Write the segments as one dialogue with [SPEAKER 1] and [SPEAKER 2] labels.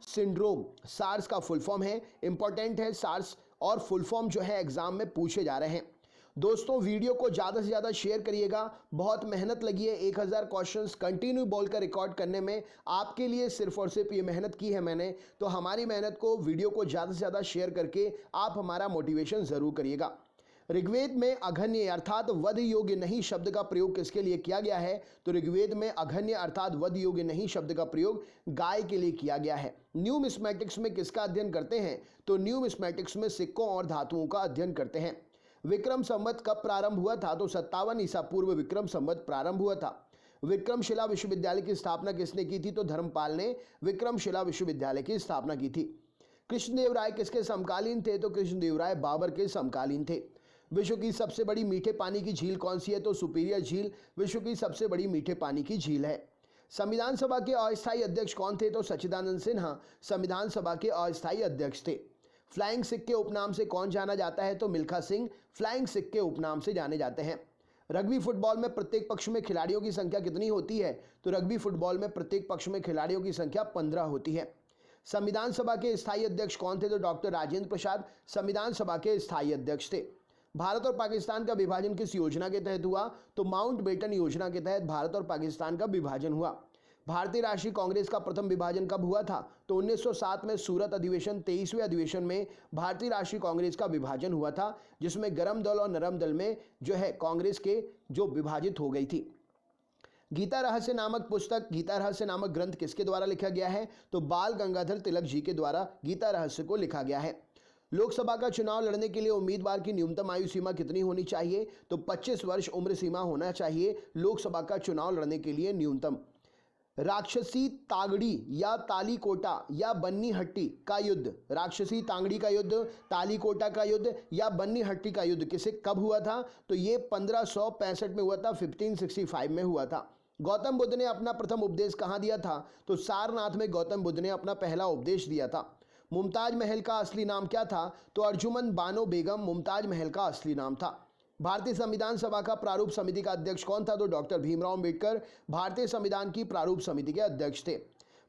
[SPEAKER 1] Syndrome SARS का full form है। Important है सार्स और फुल फॉर्म जो है एग्जाम में पूछे जा रहे हैं। दोस्तों वीडियो को ज़्यादा से ज़्यादा शेयर करिएगा। बहुत मेहनत लगी है 1000 क्वेश्चंस कंटिन्यू बोलकर रिकॉर्ड करने में। आपके लिए सिर्फ और सिर्फ ये मेहनत की है मैंने, तो हमारी मेहनत को वीडियो को ज़्यादा से ज़्यादा शेयर करके आप हमारा मोटिवेशन ज़रूर करिएगा। ऋग्वेद में अघन्य अर्थात वध योग्य नहीं शब्द का प्रयोग किसके लिए किया गया है? तो ऋग्वेद में अघन्य अर्थात वध योग्य नहीं शब्द का प्रयोग गाय के लिए किया गया है। न्यूमिस्मेटिक्स में किसका अध्ययन करते हैं? तो न्यूमिस्मेटिक्स में सिक्कों और धातुओं का अध्ययन करते हैं। विक्रम संवत कब प्रारंभ हुआ था? तो 57 ईसा पूर्व विक्रम संवत प्रारंभ हुआ था। विक्रमशिला विश्वविद्यालय की स्थापना किसने की थी? तो धर्मपाल ने विक्रमशिला विश्वविद्यालय की स्थापना की थी। कृष्णदेव राय किसके समकालीन थे? तो कृष्णदेव राय बाबर के समकालीन थे। विश्व की सबसे बड़ी मीठे पानी की झील कौन सी है? तो सुपीरियर झील विश्व की सबसे बड़ी मीठे पानी की झील है। संविधान सभा के अस्थायी अध्यक्ष कौन थे? तो सच्चिदानंद सिन्हा संविधान सभा के अस्थायी अध्यक्ष थे। फ्लाइंग सिख के उपनाम से कौन जाना जाता है? तो मिल्खा सिंह फ्लाइंग सिख के उपनाम से जाने जाते हैं। रग्बी फुटबॉल में प्रत्येक पक्ष में खिलाड़ियों की संख्या कितनी होती है? तो रग्बी फुटबॉल में प्रत्येक पक्ष में खिलाड़ियों की संख्या 15 होती है। संविधान सभा के स्थायी अध्यक्ष कौन थे? तो डॉक्टर राजेंद्र प्रसाद संविधान सभा के स्थायी अध्यक्ष थे। भारत और पाकिस्तान का विभाजन किस योजना के तहत हुआ? तो माउंटबेटन योजना के तहत भारत और पाकिस्तान का विभाजन हुआ। भारतीय राष्ट्रीय कांग्रेस का प्रथम विभाजन कब हुआ था? तो 1907 में सूरत अधिवेशन 23वें अधिवेशन में भारतीय राष्ट्रीय कांग्रेस का विभाजन हुआ था, जिसमें गरम दल और नरम दल में जो है कांग्रेस के जो विभाजित हो गई थी। गीता रहस्य नामक पुस्तक, गीता रहस्य नामक ग्रंथ किसके द्वारा लिखा गया है? तो बाल गंगाधर तिलक जी के द्वारा गीता रहस्य को लिखा गया है। लोकसभा का चुनाव लड़ने के लिए उम्मीदवार की न्यूनतम आयु सीमा कितनी होनी चाहिए? तो 25 वर्ष उम्र सीमा होना चाहिए लोकसभा का चुनाव लड़ने के लिए न्यूनतम। राक्षसी तागड़ी या तालीकोटा या बन्नी हट्टी का युद्ध, राक्षसी तांगड़ी का युद्ध, तालीकोटा का युद्ध या बन्नी हट्टी का युद्ध किसे कब हुआ था? तो ये 1565 में हुआ था, 1565 में हुआ था। गौतम बुद्ध ने अपना प्रथम उपदेश कहाँ दिया था? तो सारनाथ में गौतम बुद्ध ने अपना पहला उपदेश दिया था। मुमताज महल का असली नाम क्या था? तो अर्जुमन बानो बेगम मुमताज महल का असली नाम था। भारतीय संविधान सभा का प्रारूप समिति का अध्यक्ष कौन था? तो डॉक्टर भीमराव अंबेडकर भारतीय संविधान की प्रारूप समिति के अध्यक्ष थे।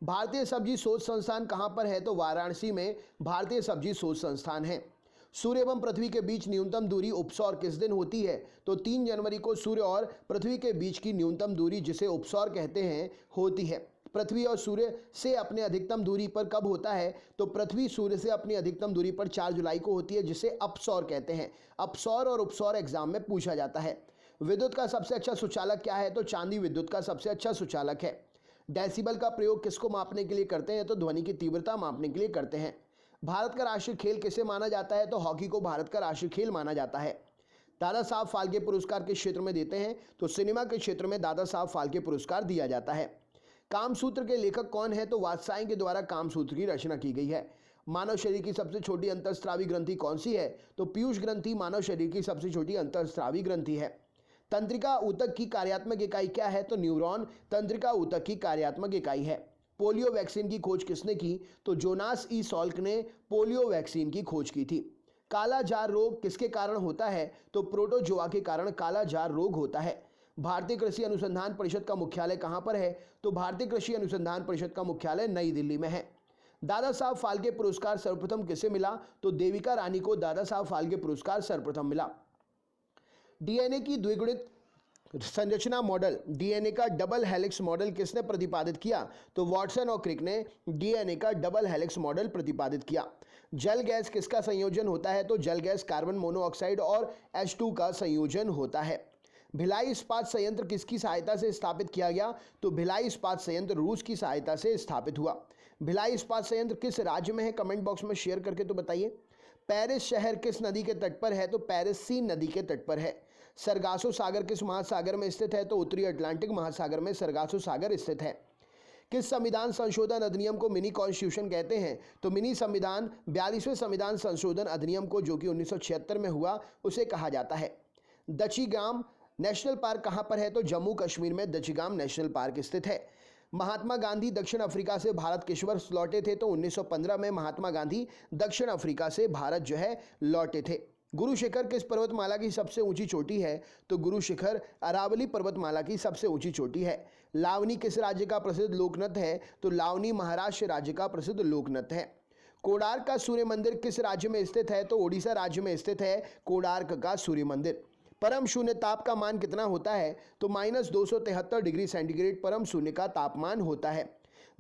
[SPEAKER 1] भारतीय सब्जी शोध संस्थान कहां पर है? तो वाराणसी में भारतीय सब्जी शोध संस्थान है। सूर्य एवं पृथ्वी के बीच न्यूनतम दूरी उपसौर किस दिन होती है? तो 3 जनवरी को सूर्य और पृथ्वी के बीच की न्यूनतम दूरी, जिसे उपसौर कहते हैं, होती है। पृथ्वी और सूर्य से अपने अधिकतम दूरी पर कब होता है? तो पृथ्वी सूर्य से अपनी अधिकतम दूरी पर 4 जुलाई को होती है, जिसे अपसौर कहते हैं। अपसौर और उपसौर एग्जाम में पूछा जाता है। विद्युत का सबसे अच्छा सुचालक क्या है? तो चांदी विद्युत का सबसे अच्छा सुचालक है। डेसिबल का प्रयोग किसको मापने के लिए करते हैं? तो ध्वनि की तीव्रता मापने के लिए करते हैं। भारत का राष्ट्रीय खेल किसे माना जाता है? तो हॉकी को भारत का राष्ट्रीय खेल माना जाता है। दादा साहब फाल्के पुरस्कार किस क्षेत्र में देते हैं? तो सिनेमा के क्षेत्र में दादा साहब फाल्के पुरस्कार दिया जाता है। कामसूत्र के लेखक कौन है? तो वात्स्यायन के द्वारा कामसूत्र की रचना की गई है। मानव शरीर की सबसे छोटी अंतःस्रावी ग्रंथि कौन सी है? तो पीयूष ग्रंथि मानव शरीर की सबसे छोटी अंतःस्रावी ग्रंथि है। तंत्रिका ऊतक की कार्यात्मक इकाई क्या है? तो न्यूरॉन तंत्रिका ऊतक की कार्यात्मक इकाई है। पोलियो वैक्सीन की खोज किसने की? तो जोनास ई सॉल्क ने पोलियो वैक्सीन की खोज की थी। काला जार रोग किसके कारण होता है? तो प्रोटोजोआ के कारण काला जार रोग होता है। भारतीय कृषि अनुसंधान परिषद का मुख्यालय कहां पर है? तो भारतीय कृषि अनुसंधान परिषद का मुख्यालय नई दिल्ली में है। दादा साहब फाल्के पुरस्कार सर्वप्रथम किसे मिला? तो देविका रानी को दादा साहब फाल्के पुरस्कार सर्वप्रथम मिला। डीएनए की द्विगुणित संरचना मॉडल, डीएनए का डबल हेलिक्स मॉडल किसने प्रतिपादित किया? तो वॉटसन और क्रिक ने डीएनए का डबल हेलिक्स मॉडल प्रतिपादित किया। जल गैस किसका संयोजन होता है? तो जल गैस कार्बन मोनोऑक्साइड और H2 का संयोजन होता है। भिलाई इस्पात संयंत्र किसकी सहायता से स्थापित किया गया? तो भिलाई इस्पात संयंत्र रूस की सहायता से स्थापित हुआ। भिलाई इस्पात संयंत्र किस राज्य में है? कमेंट बॉक्स में शेयर करके तो बताइए। पेरिस शहर किस नदी के तट पर है? तो पेरिस सीन नदी के तट पर है। सरगासो सागर किस महासागर में स्थित है? तो उत्तरी अटलांटिक महासागर में सरगासो सागर स्थित है। किस संविधान संशोधन अधिनियम को मिनी कॉन्स्टिट्यूशन कहते हैं? तो मिनी संविधान 42वें संविधान संशोधन अधिनियम को, जो कि 1976 में हुआ, उसे कहा जाता है। दचीगाम नेशनल पार्क कहां पर है? तो जम्मू कश्मीर में दचीगाम नेशनल पार्क स्थित है। महात्मा गांधी दक्षिण अफ्रीका से भारत किस वर्ष लौटे थे? तो 1915 में महात्मा गांधी दक्षिण अफ्रीका से भारत जो है लौटे थे। गुरु शिखर किस पर्वतमाला की सबसे ऊंची चोटी है? तो गुरु शिखर अरावली पर्वतमाला की सबसे ऊंची चोटी है। लावनी किस राज्य का प्रसिद्ध लोक नृत्य है? तो लावनी महाराष्ट्र राज्य का प्रसिद्ध लोक नृत्य है। कोणार्क का सूर्य मंदिर किस राज्य में स्थित है? तो ओडिशा राज्य में स्थित है कोणार्क का सूर्य मंदिर। परम शून्य ताप का मान कितना होता है? तो -273 डिग्री सेंटीग्रेड परम शून्य का तापमान होता है।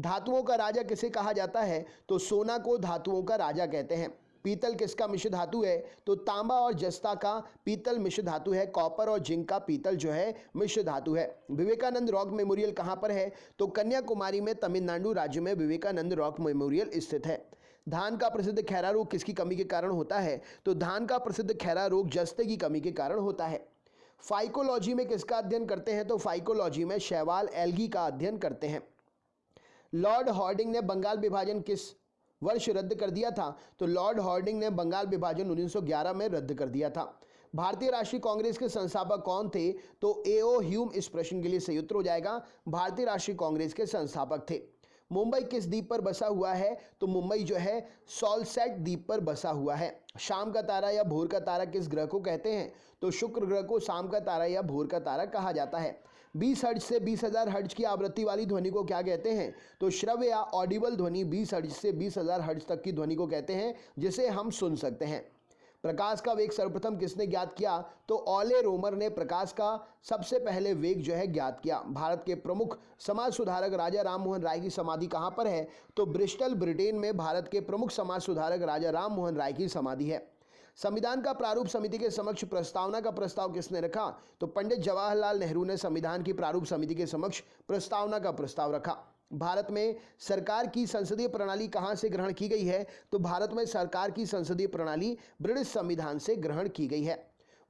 [SPEAKER 1] धातुओं का राजा किसे कहा जाता है? तो सोना को धातुओं का राजा कहते हैं। पीतल किसका मिश्र धातु है? तो तांबा और जस्ता का पीतल मिश्र धातु है। कॉपर और जिंक का पीतल जो है मिश्र धातु है। विवेकानंद रॉक मेमोरियल कहाँ पर है? तो कन्याकुमारी में तमिलनाडु राज्य में विवेकानंद रॉक मेमोरियल स्थित है। धान का प्रसिद्ध खैरा रोग किसकी कमी के कारण होता है? तो धान का प्रसिद्ध खैरा रोग जस्ते की कमी के कारण होता है। फाइकोलॉजी में किसका अध्ययन करते हैं? तो फाइकोलॉजी में शैवाल एल्गी का अध्ययन करते हैं। लॉर्ड हॉर्डिंग ने बंगाल विभाजन किस वर्ष रद्द कर दिया था? तो लॉर्ड हॉर्डिंग ने बंगाल विभाजन 1911 में रद्द कर दिया था। भारतीय राष्ट्रीय कांग्रेस के संस्थापक कौन थे? तो एओ ह्यूम इस प्रश्न के लिए सही उत्तर हो जाएगा, भारतीय राष्ट्रीय कांग्रेस के संस्थापक थे। मुंबई किस द्वीप पर बसा हुआ है? तो मुंबई जो है सॉलसेट द्वीप पर बसा हुआ है। शाम का तारा या भोर का तारा किस ग्रह को कहते हैं? तो शुक्र ग्रह को शाम का तारा या भोर का तारा कहा जाता है। 20 हर्ट्ज से 20,000 हर्ट्ज की आवृत्ति वाली ध्वनि को क्या कहते हैं? तो श्रव्य या ऑडिबल ध्वनि 20 हर्ट्ज से 20,000 हर्ट्ज तक की ध्वनि को कहते हैं जिसे हम सुन सकते हैं। प्रकाश का वेग सर्वप्रथम किसने ज्ञात किया? तो ऑले रोमर ने प्रकाश का सबसे पहले वेग जो है ज्ञात किया। भारत के प्रमुख समाज सुधारक राजा राम मोहन राय की समाधि कहाँ पर है? तो ब्रिस्टल ब्रिटेन में भारत के प्रमुख समाज सुधारक राजा राम मोहन राय की समाधि है। संविधान का प्रारूप समिति के समक्ष प्रस्तावना का प्रस्ताव किसने रखा? तो पंडित जवाहरलाल नेहरू ने संविधान की प्रारूप समिति के समक्ष प्रस्तावना का प्रस्ताव रखा। भारत में सरकार की संसदीय प्रणाली कहां से ग्रहण की गई है? तो भारत में सरकार की संसदीय प्रणाली ब्रिटिश संविधान से ग्रहण की गई है।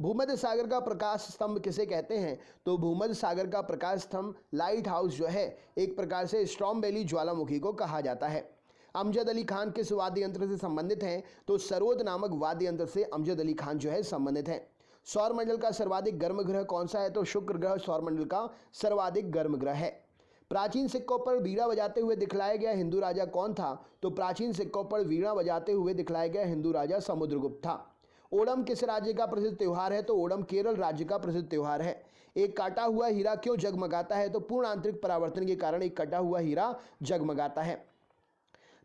[SPEAKER 1] भूमध्य सागर का प्रकाश स्तंभ किसे कहते हैं? तो भूमध्य सागर का प्रकाश स्तंभ लाइट हाउस जो है एक प्रकार से स्ट्रॉम वैली ज्वालामुखी को कहा जाता है। अमजद अली खान किस वाद्य यंत्र से संबंधित हैं? तो सरोद नामक वाद्य यंत्र से अमजद अली खान जो है संबंधित हैं। सौरमंडल का सर्वाधिक गर्म ग्रह कौन सा है? तो शुक्र ग्रह सौरमंडल का सर्वाधिक गर्म ग्रह है। प्राचीन सिक्कों पर वीणा बजाते हुए दिखलाया गया हिंदू राजा कौन था? तो प्राचीन सिक्कों पर वीणा बजाते हुए दिखलाया गया हिंदू राजा समुद्रगुप्त था। ओणम किस राज्य का प्रसिद्ध त्योहार है? तो ओणम केरल राज्य का प्रसिद्ध त्योहार है। एक काटा हुआ हीरा क्यों जगमगाता है? तो पूर्ण आंतरिक परावर्तन के कारण एक कटा हुआ हीरा जगमगाता है।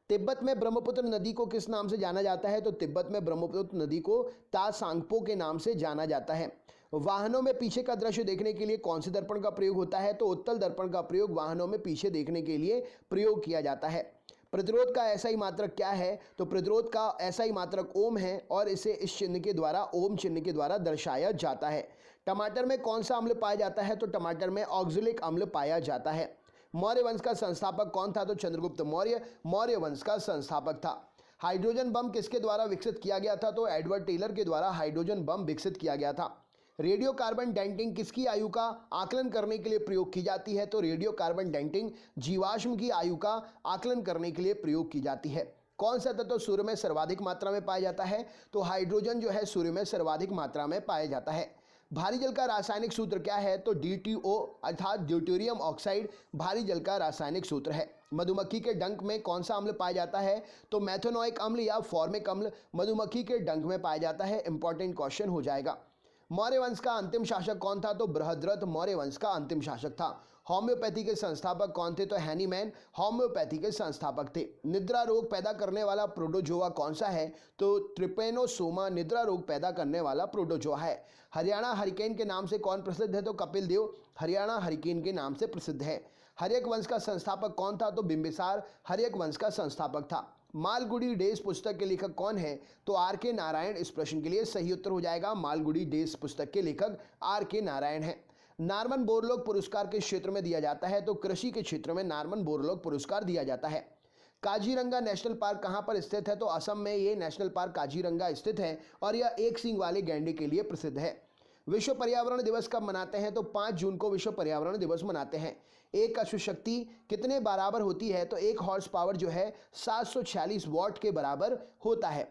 [SPEAKER 1] तिब्बत में ब्रह्मपुत्र नदी को किस नाम से जाना जाता है? तो तिब्बत में ब्रह्मपुत्र नदी को तासांगपो के नाम से जाना जाता है। वाहनों में पीछे का दृश्य देखने के लिए कौन से दर्पण का प्रयोग होता है? तो उत्तल दर्पण का प्रयोग वाहनों में पीछे देखने के लिए प्रयोग किया जाता है। प्रतिरोध का ऐसा मात्रक क्या है? तो प्रतिरोध का ऐसा मात्रक ओम है और इसे इस चिन्ह के द्वारा ओम चिन्ह के द्वारा दर्शाया जाता है। टमाटर में कौन सा अम्ल पाया जाता है? तो टमाटर में ऑक्जेलिक अम्ल पाया जाता है। मौर्य वंश का संस्थापक कौन था? तो चंद्रगुप्त मौर्य मौर्य वंश का संस्थापक था। हाइड्रोजन बम किसके द्वारा विकसित किया गया था? तो एडवर्ड टेलर के द्वारा हाइड्रोजन बम विकसित किया गया था। रेडियो कार्बन डेंटिंग किसकी आयु का आकलन करने के लिए प्रयोग की जाती है? तो रेडियो कार्बन डेंटिंग जीवाश्म की आयु का आकलन करने के लिए प्रयोग की जाती है। कौन सा तत्व सूर्य में सर्वाधिक मात्रा में पाया जाता है? तो हाइड्रोजन जो है सूर्य में सर्वाधिक मात्रा में पाया जाता है। भारी जल का रासायनिक सूत्र क्या है? तो DTO अर्थात ड्यूटेरियम ऑक्साइड भारी जल का रासायनिक सूत्र है। मधुमक्खी के डंक में कौन सा अम्ल पाया जाता है? तो मैथोनोइक अम्ल या फॉर्मिक अम्ल मधुमक्खी के डंक में पाया जाता है। इंपॉर्टेंट क्वेश्चन हो जाएगा। मौर्य वंश का अंतिम शासक कौन था? तो बृहद्रथ मौर्य वंश का अंतिम शासक था। होम्योपैथी के संस्थापक कौन थे? तो हैनीमैन होम्योपैथी के संस्थापक थे। निद्रा रोग पैदा करने वाला प्रोटोजोआ कौन सा है? तो ट्रिपेनोसोमा निद्रा रोग पैदा करने वाला प्रोटोजोआ है। हरियाणा हरिकेन के नाम से कौन प्रसिद्ध है? तो कपिल देव हरियाणा हरिकेन के नाम से प्रसिद्ध है। हर्यक वंश का संस्थापक कौन था? तो बिंबिसार हर्यक वंश का संस्थापक था। मालगुडी डेज पुस्तक के लेखक कौन है? तो RK नारायण इस प्रश्न के लिए सही उत्तर हो जाएगा। मालगुडी डेज पुस्तक के लेखक RK नारायण है। नॉर्मन बोरलॉग पुरस्कार किस क्षेत्र में दिया जाता है? तो कृषि के क्षेत्र में नॉर्मन बोरलॉग पुरस्कार दिया जाता है। काजीरंगा नेशनल पार्क कहां पर स्थित है? तो असम में ये नेशनल पार्क काजीरंगा स्थित है और यह एक सींग वाले गैंडे के लिए प्रसिद्ध है। विश्व पर्यावरण दिवस कब मनाते हैं? तो 5 जून को विश्व पर्यावरण दिवस मनाते हैं। एक अश्व शक्ति कितने बराबर होती है? तो 1 हॉर्स पावर जो है 746 वॉट के बराबर होता है।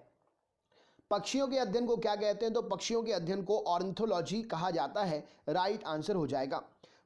[SPEAKER 1] पक्षियों के अध्ययन को क्या कहते हैं? तो पक्षियों के अध्ययन को ऑर्निथोलॉजी कहा जाता है। राइट आंसर हो जाएगा।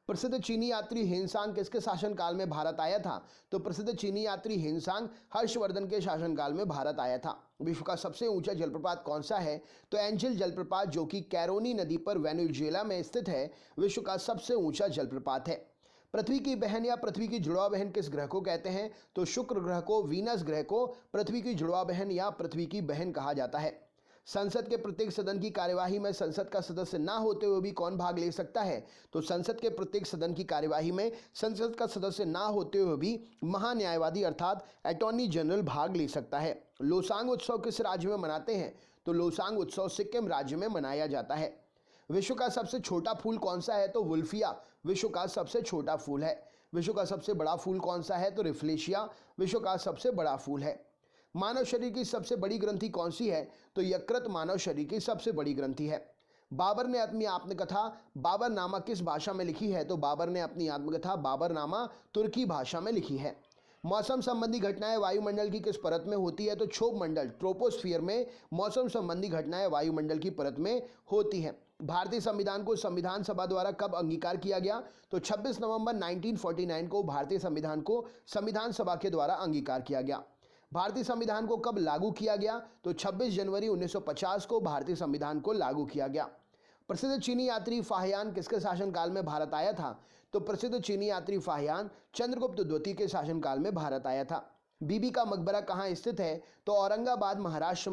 [SPEAKER 1] प्रसिद्ध चीनी यात्री हेनसांग किसके शासनकाल में भारत आया था? तो प्रसिद्ध चीनी यात्री हेनसांग हर्षवर्धन के शासनकाल में भारत आया था। विश्व का सबसे ऊंचा जलप्रपात कौन सा है? तो एंजिल जलप्रपात जो कि कैरोनी नदी पर वेनेजुएला में स्थित है, विश्व का सबसे ऊंचा जलप्रपात है। पृथ्वी की बहन या पृथ्वी की जुड़वा बहन किस ग्रह को कहते हैं? तो शुक्र ग्रह को, वीनस ग्रह को पृथ्वी की जुड़वा बहन या पृथ्वी की बहन कहा जाता है। संसद के प्रत्येक सदन की कार्यवाही में संसद का सदस्य ना होते हुए भी कौन भाग ले सकता है? तो संसद के प्रत्येक सदन की कार्यवाही में संसद का सदस्य ना होते हुए भी महान्यायवादी अर्थात अटॉर्नी जनरल भाग ले सकता है। लोसांग उत्सव किस राज्य में मनाते हैं? तो लोसांग उत्सव सिक्किम राज्य में मनाया जाता है। विश्व का सबसे छोटा फूल कौन सा है? तो वुल्फिया विश्व का सबसे छोटा फूल है। विश्व का सबसे बड़ा फूल कौन सा है? तो रिफ्लेशिया विश्व का सबसे बड़ा फूल है। मानव शरीर की सबसे बड़ी ग्रंथि कौन सी है? तो यकृत मानव शरीर की सबसे बड़ी ग्रंथि है। बाबर ने अपनी आत्मकथा बाबरनामा किस भाषा में लिखी है? तो बाबर ने अपनी आत्मकथा बाबरनामा तुर्की भाषा में लिखी है। मौसम संबंधी घटनाएं वायुमंडल की किस परत में होती है? तो क्षोभ मंडल ट्रोपोस्फियर में मौसम संबंधी घटनाएं वायुमंडल की परत में होती हैं। भारतीय संविधान को संविधान सभा द्वारा कब अंगीकार किया गया? तो 26 नवंबर 1949 को भारतीय संविधान को संविधान सभा के द्वारा अंगीकार किया गया। भारतीय संविधान को कब लागू किया गया? तो 26 जनवरी 1950 को भारतीय संविधान को लागू किया गया। प्रसिद्ध चीनी यात्री फाहियान किसके शासनकाल में भारत आया था? तो प्रसिद्ध चीनी यात्री फाहियान चंद्रगुप्त द्वितीय के शासनकाल में भारत आया था। बीबी का मकबरा कहाँ स्थित है? तो औरंगाबाद महाराष्ट्र